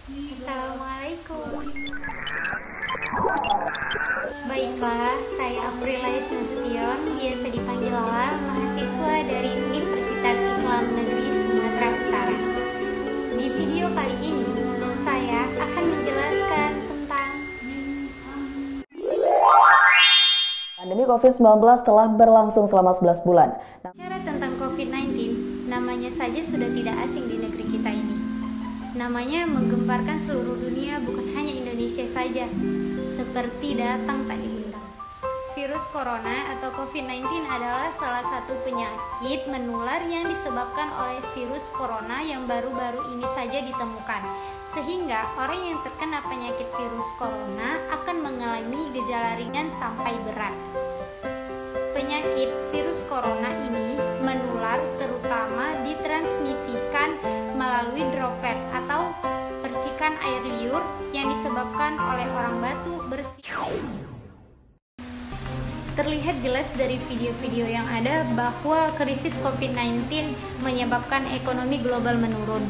Assalamualaikum. Baiklah, saya Aprilais Nasution, biasa dipanggil Lala, mahasiswa dari Universitas Islam Negeri Sumatera Utara. Di video kali ini, saya akan menjelaskan tentang Pandemi COVID-19 telah berlangsung selama 11 bulan. bicara tentang COVID-19, namanya saja sudah tidak asing di negeri kita ini. Namanya menggemparkan seluruh dunia, bukan hanya Indonesia saja. Seperti datang tak diundang. Virus corona atau COVID-19 adalah salah satu penyakit menular yang disebabkan oleh virus corona yang baru-baru ini saja ditemukan. Sehingga orang yang terkena penyakit virus corona akan mengalami gejala ringan sampai berat. Penyakit virus corona ini menular terutama ditransmisikan melalui droplet atau percikan air liur yang disebabkan oleh orang batu bersih. Terlihat jelas dari video-video yang ada bahwa krisis COVID-19 menyebabkan ekonomi global menurun.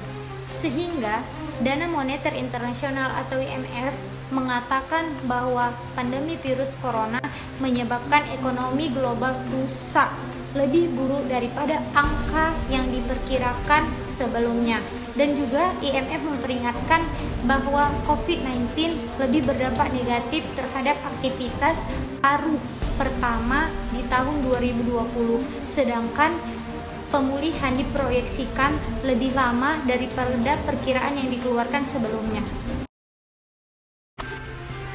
Sehingga Dana Moneter Internasional atau IMF mengatakan bahwa pandemi virus corona menyebabkan ekonomi global rusak lebih buruk daripada angka yang diperkirakan sebelumnya. Dan juga IMF memperingatkan bahwa COVID-19 lebih berdampak negatif terhadap aktivitas paruh pertama di tahun 2020, sedangkan pemulihan diproyeksikan lebih lama daripada perkiraan yang dikeluarkan sebelumnya.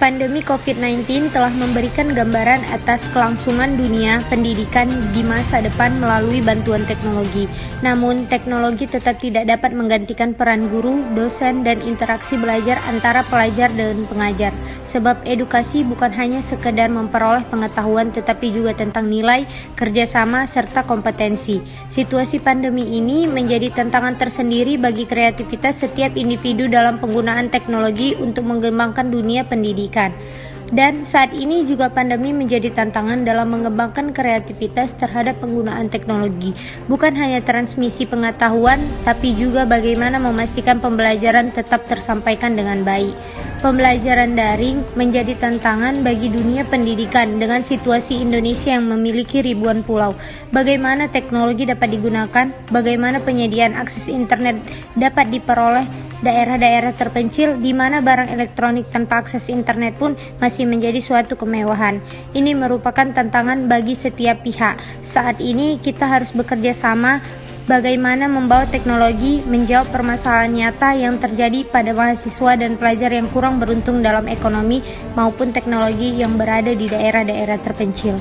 Pandemi COVID-19 telah memberikan gambaran atas kelangsungan dunia pendidikan di masa depan melalui bantuan teknologi. Namun, teknologi tetap tidak dapat menggantikan peran guru, dosen, dan interaksi belajar antara pelajar dan pengajar. Sebab edukasi bukan hanya sekedar memperoleh pengetahuan tetapi juga tentang nilai, kerjasama, serta kompetensi. Situasi pandemi ini menjadi tantangan tersendiri bagi kreativitas setiap individu dalam penggunaan teknologi untuk mengembangkan dunia pendidikan. Dan saat ini juga pandemi menjadi tantangan dalam mengembangkan kreativitas terhadap penggunaan teknologi. Bukan hanya transmisi pengetahuan, tapi juga bagaimana memastikan pembelajaran tetap tersampaikan dengan baik. Pembelajaran daring menjadi tantangan bagi dunia pendidikan dengan situasi Indonesia yang memiliki ribuan pulau. Bagaimana teknologi dapat digunakan, bagaimana penyediaan akses internet dapat diperoleh daerah-daerah terpencil di mana barang elektronik tanpa akses internet pun masih menjadi suatu kemewahan. Ini merupakan tantangan bagi setiap pihak. Saat ini kita harus bekerja sama bagaimana membawa teknologi menjawab permasalahan nyata yang terjadi pada mahasiswa dan pelajar yang kurang beruntung dalam ekonomi maupun teknologi yang berada di daerah-daerah terpencil.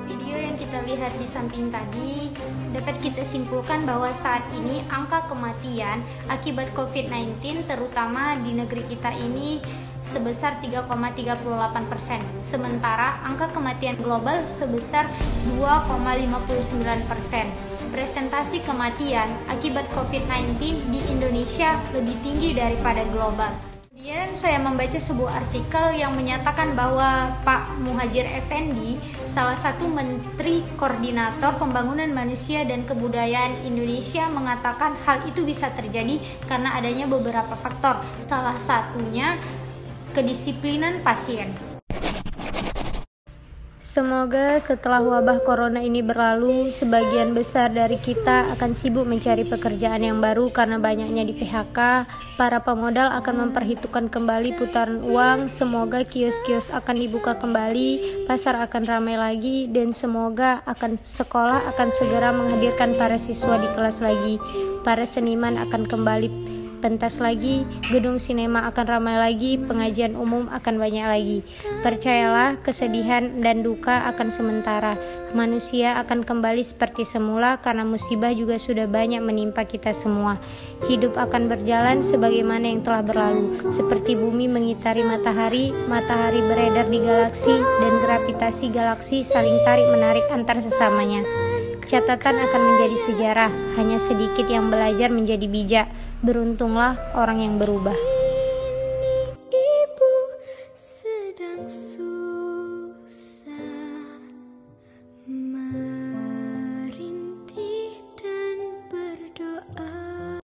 Video yang kita lihat di samping tadi dapat kita simpulkan bahwa saat ini angka kematian akibat COVID-19 terutama di negeri kita ini sebesar 3,38%, sementara angka kematian global sebesar 2,59%. Presentasi kematian akibat COVID-19 di Indonesia lebih tinggi daripada global. Kemudian saya membaca sebuah artikel yang menyatakan bahwa Pak Muhadjir Effendi, salah satu Menteri Koordinator Pembangunan Manusia dan Kebudayaan Indonesia, mengatakan hal itu bisa terjadi karena adanya beberapa faktor, salah satunya kedisiplinan pasien. Semoga setelah wabah corona ini berlalu, sebagian besar dari kita akan sibuk mencari pekerjaan yang baru karena banyaknya di PHK. Para pemodal akan memperhitungkan kembali putaran uang. Semoga kios-kios akan dibuka kembali, pasar akan ramai lagi, dan semoga sekolah akan segera menghadirkan para siswa di kelas lagi. Para seniman akan kembali pentas lagi, gedung sinema akan ramai lagi, pengajian umum akan banyak lagi. Percayalah, kesedihan dan duka akan sementara. Manusia akan kembali seperti semula karena musibah juga sudah banyak menimpa kita semua. Hidup akan berjalan sebagaimana yang telah berlalu. Seperti bumi mengitari matahari, matahari beredar di galaksi, dan gravitasi galaksi saling tarik-menarik antar sesamanya. Catatan akan menjadi sejarah, hanya sedikit yang belajar menjadi bijak. Beruntunglah orang yang berubah.